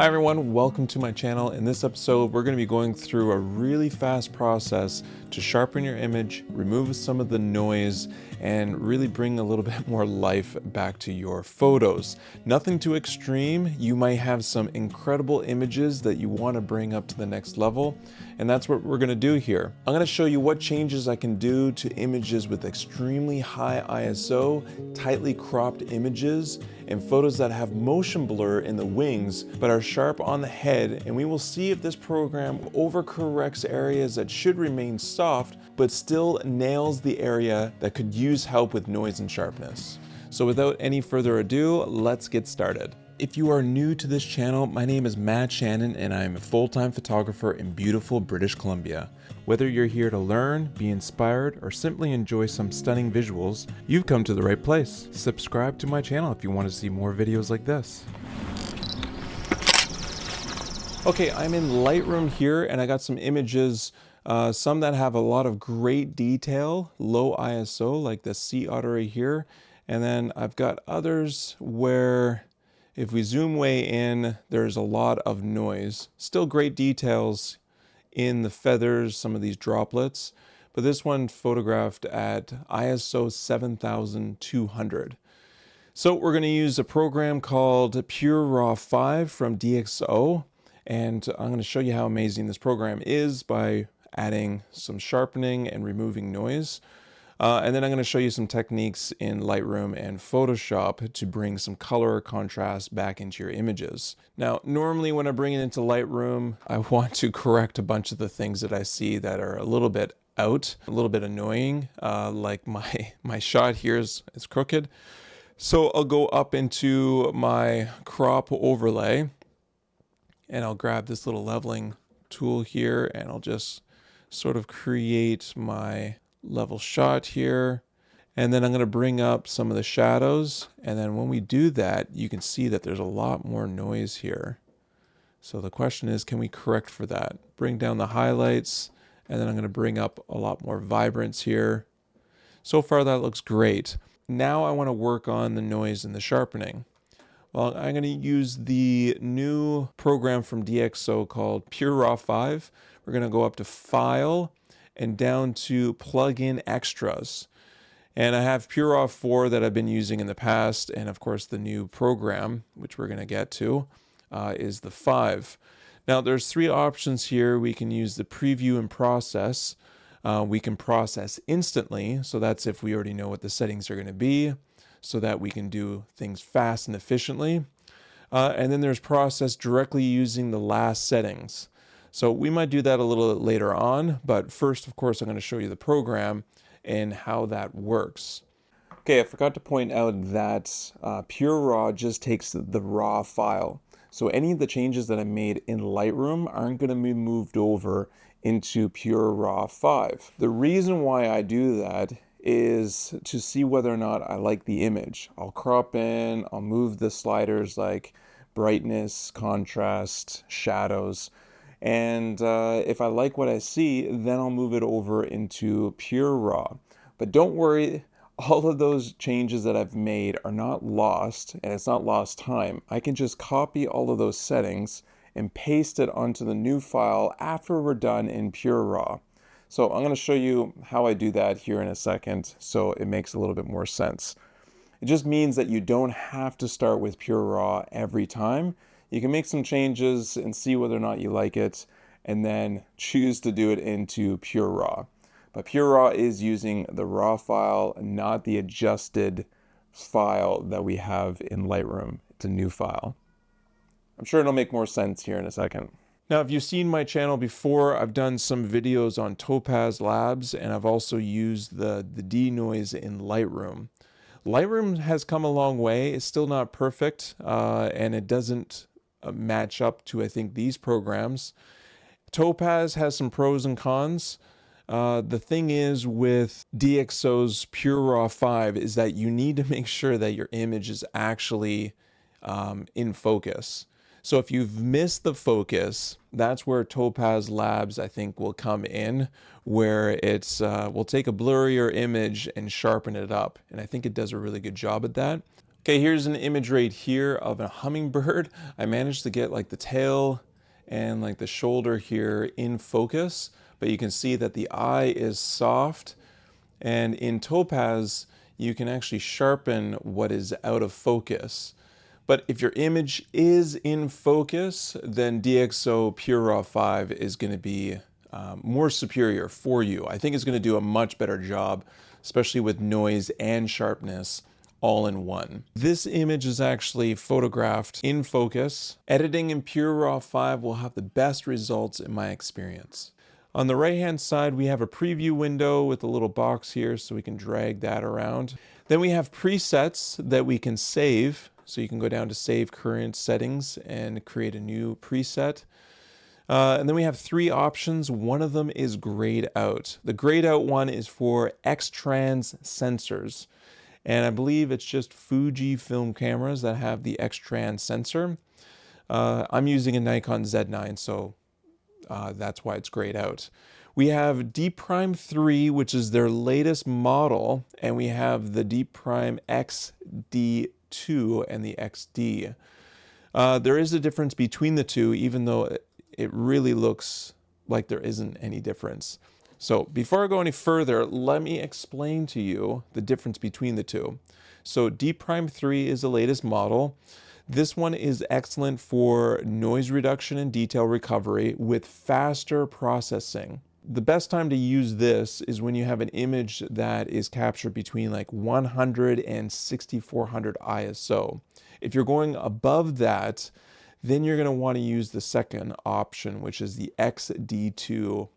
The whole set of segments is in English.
Hi everyone, welcome to my channel. In this episode, we're going to be going through a really fast process to sharpen your image, remove some of the noise, and really bring a little bit more life back to your photos. Nothing too extreme. You might have some incredible images that you want to bring up to the next level, and that's what we're going to do here. I'm going to show you what changes I can do to images with extremely high ISO, tightly cropped images, and photos that have motion blur in the wings but are sharp on the head, and we will see if this program overcorrects areas that should remain soft but still nails the area that could use help with noise and sharpness. So without any further ado, let's get started. If you are new to this channel, my name is Shannon and I am a full-time photographer in beautiful British Columbia. Whether you're here to learn, be inspired, or simply enjoy some stunning visuals, you've come to the right place. Subscribe to my channel if you want to see more videos like this. Okay, I'm in Lightroom here and I got some images, some that have a lot of great detail, low ISO, like the sea otter right here. And then I've got others where if we zoom way in, there's a lot of noise. Still great details in the feathers, some of these droplets, but this one photographed at ISO 7200. So we're going to use a program called Pure Raw 5 from DxO, and I'm going to show you how amazing this program is by adding some sharpening and removing noise. And then I'm going to show you some techniques in Lightroom and Photoshop to bring some color contrast back into your images. Now, normally when I bring it into Lightroom, I want to correct a bunch of the things that I see that are a little bit out, a little bit annoying, like my shot here is crooked. So I'll go up into my crop overlay and I'll grab this little leveling tool here and I'll just sort of create my level shot here, and then I'm going to bring up some of the shadows, and then when we do that you can see that there's a lot more noise here. So the question is, can we correct for that? Bring down the highlights, and then I'm going to bring up a lot more vibrance here. So far that looks great. Now I want to work on the noise and the sharpening. Well, I'm going to use the new program from DxO called Pure Raw 5. We're going to go up to File and down to Plugin Extras. And I have Pure Raw 4 that I've been using in the past, and of course the new program, which we're going to get to, is the 5. Now there's three options here. We can use the preview and process. We can process instantly, so that's if we already know what the settings are going to be, so that we can do things fast and efficiently. And then there's process directly using the last settings. So we might do that a little bit later on, but first, of course, I'm going to show you the program and how that works. Okay, I forgot to point out that Pure Raw just takes the raw file. So any of the changes that I made in Lightroom aren't going to be moved over into Pure Raw 5. The reason why I do that is to see whether or not I like the image. I'll crop in, I'll move the sliders like brightness, contrast, shadows. And if I like what I see, then I'll move it over into Pure Raw. But don't worry, all of those changes that I've made are not lost, and it's not lost time. I can just copy all of those settings and paste it onto the new file after we're done in Pure Raw. So I'm going to show you how I do that here in a second, so it makes a little bit more sense. It just means that you don't have to start with Pure Raw every time. You can make some changes and see whether or not you like it, and then choose to do it into Pure Raw. But Pure Raw is using the raw file, not the adjusted file that we have in Lightroom. It's a new file. I'm sure it'll make more sense here in a second. Now, if you've seen my channel before, I've done some videos on Topaz Labs, and I've also used the denoise in Lightroom. Lightroom has come a long way. It's still not perfect, and it doesn't match up to, I think, these programs. Topaz has some pros and cons. The thing is with DxO's Pure Raw 5 is that you need to make sure that your image is actually in focus. So if you've missed the focus, that's where Topaz Labs, I think, will come in, where it's we'll take a blurrier image and sharpen it up. And I think it does a really good job at that. Okay, here's an image right here of a hummingbird. I managed to get like the tail and like the shoulder here in focus, but you can see that the eye is soft. And in Topaz, you can actually sharpen what is out of focus. But if your image is in focus, then DxO Pure Raw 5 is going to be more superior for you. I think it's going to do a much better job, especially with noise and sharpness all in one. This image is actually photographed in focus. Editing in Pure Raw 5 will have the best results in my experience. On the right hand side, we have a preview window with a little box here so we can drag that around. Then we have presets that we can save. So you can go down to save current settings and create a new preset. And then we have three options. One of them is grayed out. The grayed out one is for X-Trans sensors. And I believe it's just Fuji film cameras that have the X-Trans sensor. I'm using a Nikon Z9, so that's why it's grayed out. We have D Prime 3, which is their latest model, and we have the D Prime XD2 and the XD. There is a difference between the two, even though it really looks like there isn't any difference. So before I go any further, let me explain to you the difference between the two. So D Prime 3 is the latest model. This one is excellent for noise reduction and detail recovery with faster processing. The best time to use this is when you have an image that is captured between like 100 and 6400 ISO. If you're going above that, then you're going to want to use the second option, which is the XD2/XD.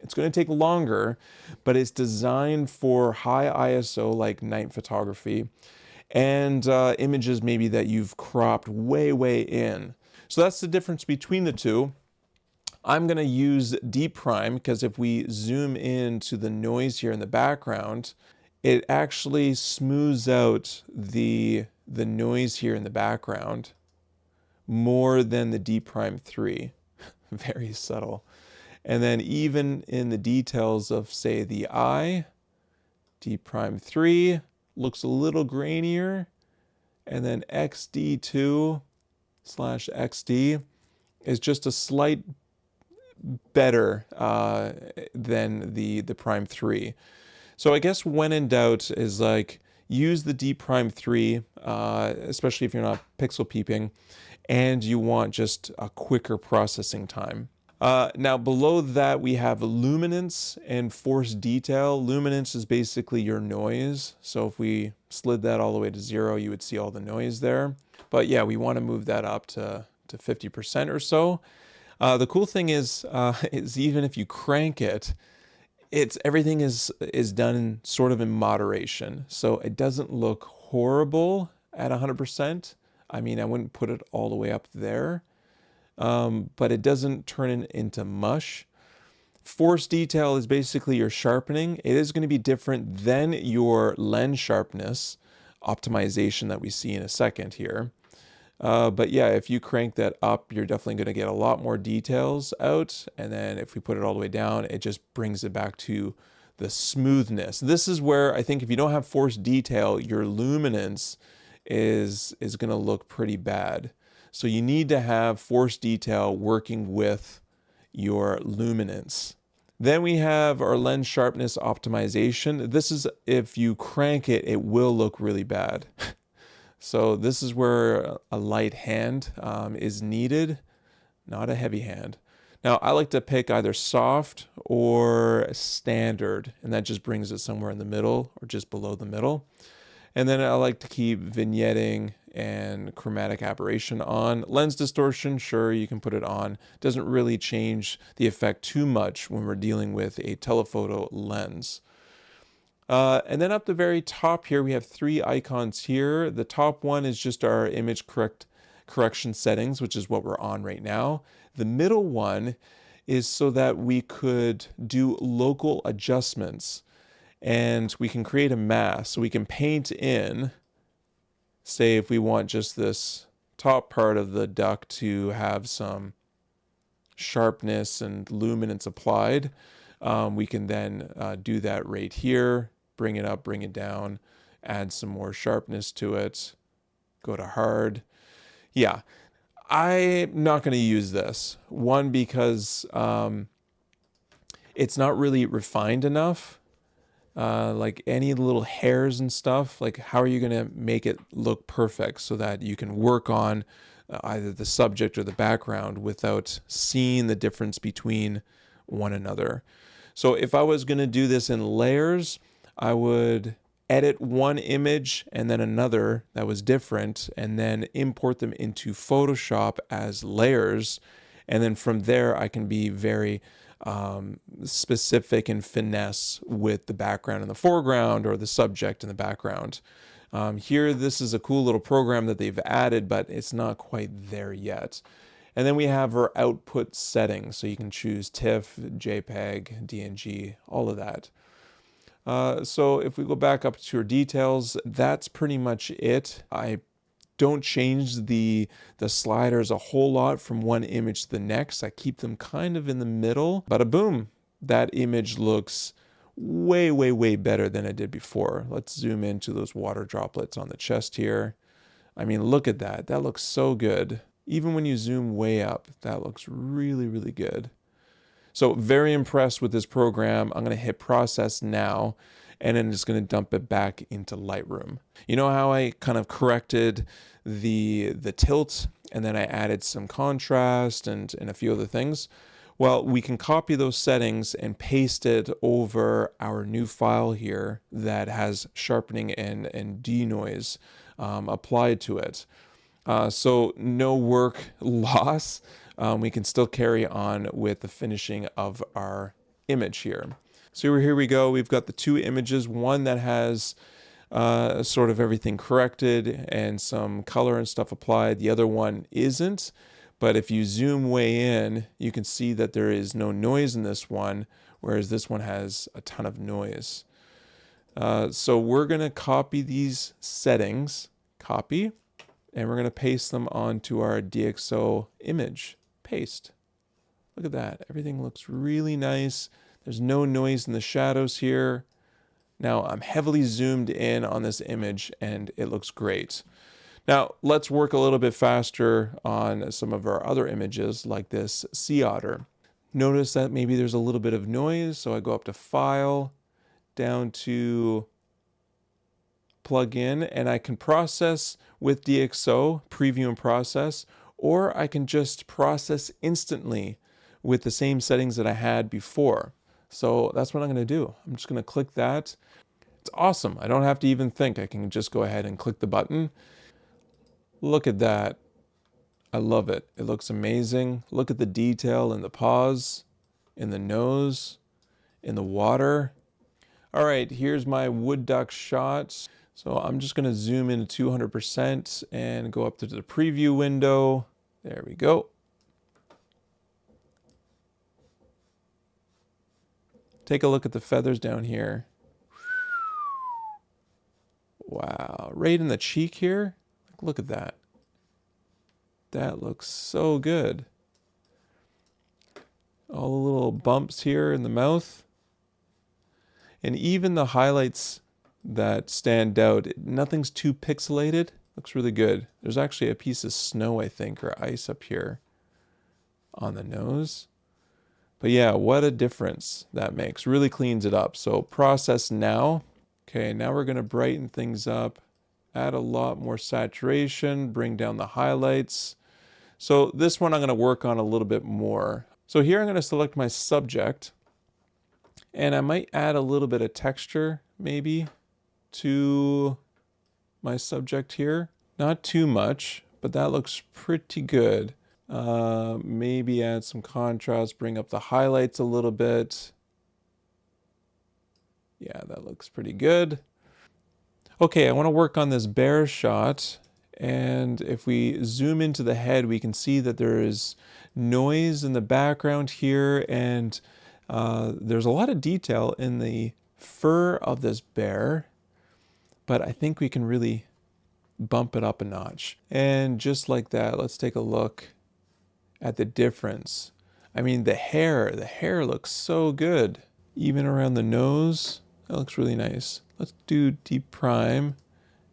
It's going to take longer, but it's designed for high ISO like night photography and images maybe that you've cropped way in. So that's the difference between the two. I'm going to use D Prime because if we zoom in to the noise here in the background, it actually smooths out the noise here in the background more than the D Prime 3. Very subtle. And then even in the details of, say, the eye, D Prime 3 looks a little grainier, and then XD2/XD is just a slight better than the Prime 3. So I guess when in doubt is like use the D Prime 3, especially if you're not pixel peeping and you want just a quicker processing time. Now below that we have luminance and force detail. Luminance is basically your noise. So if we slid that all the way to 0, you would see all the noise there. But yeah, we want to move that up to 50% or so. The cool thing is even if you crank it, everything is done sort of in moderation. So it doesn't look horrible at 100%. I mean, I wouldn't put it all the way up there. But it doesn't turn it into mush. Force detail is basically your sharpening. It is going to be different than your lens sharpness optimization that we see in a second here. But yeah, if you crank that up, you're definitely going to get a lot more details out. And then if we put it all the way down, it just brings it back to the smoothness. This is where I think if you don't have force detail, your luminance is going to look pretty bad. So you need to have force detail working with your luminance. Then we have our lens sharpness optimization. This is if you crank it, it will look really bad. So this is where a light hand is needed, not a heavy hand. Now I like to pick either soft or standard, and that just brings it somewhere in the middle or just below the middle. And then I like to keep vignetting and chromatic aberration on. Lens distortion, sure, you can put it on. Doesn't really change the effect too much when we're dealing with a telephoto lens. And then up the very top here, we have three icons here. The top one is just our image correction settings, which is what we're on right now. The middle one is so that we could do local adjustments. And we can create a mask, so we can paint in, say if we want just this top part of the duck to have some sharpness and luminance applied, we can then do that right here, bring it up, bring it down, add some more sharpness to it, go to hard. Yeah, I'm not going to use this. One, because it's not really refined enough. Like any little hairs and stuff, like how are you going to make it look perfect so that you can work on either the subject or the background without seeing the difference between one another? So if I was going to do this in layers, I would edit one image and then another that was different, and then import them into Photoshop as layers. And then from there, I can be very specific and finesse with the background in the foreground or the subject in the background. Here, this is a cool little program that they've added, but it's not quite there yet. And then we have our output settings. So you can choose TIFF, JPEG, DNG, all of that. So if we go back up to our details, that's pretty much it. I don't change the sliders a whole lot from one image to the next. I keep them kind of in the middle. Bada boom, that image looks way, way, way better than it did before. Let's zoom into those water droplets on the chest here. I mean, look at that. That looks so good. Even when you zoom way up, that looks really, really good. So very impressed with this program. I'm going to hit process now, and then just going to dump it back into Lightroom. You know how I kind of corrected the tilt, and then I added some contrast and a few other things? Well, we can copy those settings and paste it over our new file here that has sharpening and denoise applied to it. So no work loss. We can still carry on with the finishing of our image here. So here we go. We've got the two images, one that has sort of everything corrected and some color and stuff applied. The other one isn't. But if you zoom way in, you can see that there is no noise in this one, whereas this one has a ton of noise. So we're going to copy these settings, copy, and we're going to paste them onto our DxO image. Paste. Look at that. Everything looks really nice. There's no noise in the shadows here. Now I'm heavily zoomed in on this image and it looks great. Now let's work a little bit faster on some of our other images like this sea otter. Notice that maybe there's a little bit of noise, so I go up to File, down to Plug in, and I can process with DxO, preview and process, or I can just process instantly with the same settings that I had before. So that's what I'm going to do. I'm just going to click that. It's awesome. I don't have to even think. I can just go ahead and click the button. Look at that. I love it. It looks amazing. Look at the detail in the paws, in the nose, in the water. All right, here's my wood duck shot. So I'm just going to zoom in to 200% and go up to the preview window. There we go. Take a look at the feathers down here. Wow, right in the cheek here. Look at that. That looks so good. All the little bumps here in the mouth. And even the highlights that stand out, nothing's too pixelated. Looks really good. There's actually a piece of snow, I think, or ice up here on the nose. But yeah, what a difference that makes. Really cleans it up. So process now. Okay, now we're going to brighten things up. Add a lot more saturation, bring down the highlights. So this one I'm going to work on a little bit more. So here I'm going to select my subject, and I might add a little bit of texture maybe to my subject here. Not too much, but that looks pretty good. Maybe add some contrast, bring up the highlights a little bit. Yeah, that looks pretty good. Okay, I want to work on this bear shot, and if we zoom into the head, we can see that there is noise in the background here, and there's a lot of detail in the fur of this bear, but I think we can really bump it up a notch. And just like that, let's take a look at the difference. I mean, the hair looks so good. Even around the nose, that looks really nice. Let's do deep prime,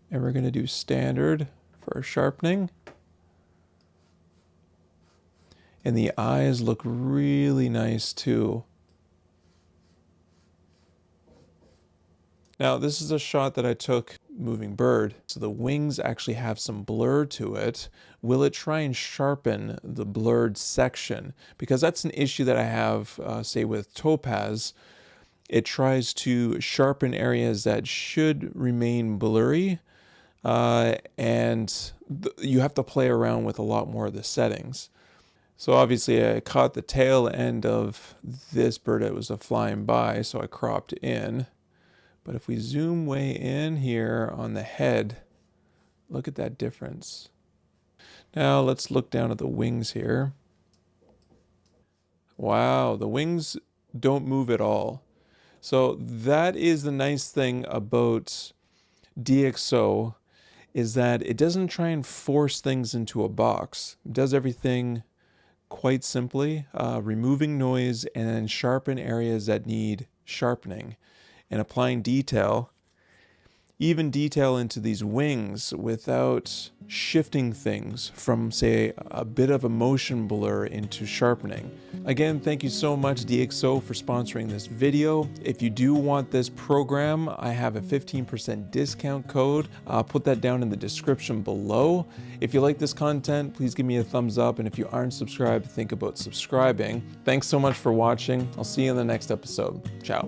and we're going to do standard for our sharpening. And the eyes look really nice too. Now, this is a shot that I took moving bird, so the wings actually have some blur to it. Will it try and sharpen the blurred section? Because that's an issue that I have, say, with Topaz. It tries to sharpen areas that should remain blurry, and you have to play around with a lot more of the settings. So obviously I caught the tail end of this bird that was flying by, so I cropped in. But if we zoom way in here on the head, look at that difference. Now let's look down at the wings here. Wow, the wings don't move at all. So that is the nice thing about DxO, is that it doesn't try and force things into a box. It does everything quite simply, removing noise and then sharpen areas that need sharpening, and applying detail, even detail into these wings without shifting things from, say, a bit of a motion blur into sharpening. Again, thank you so much DxO for sponsoring this video. If you do want this program, I have a 15% discount code. I'll put that down in the description below. If you like this content, please give me a thumbs up, and if you aren't subscribed, think about subscribing. Thanks so much for watching. I'll see you in the next episode. Ciao.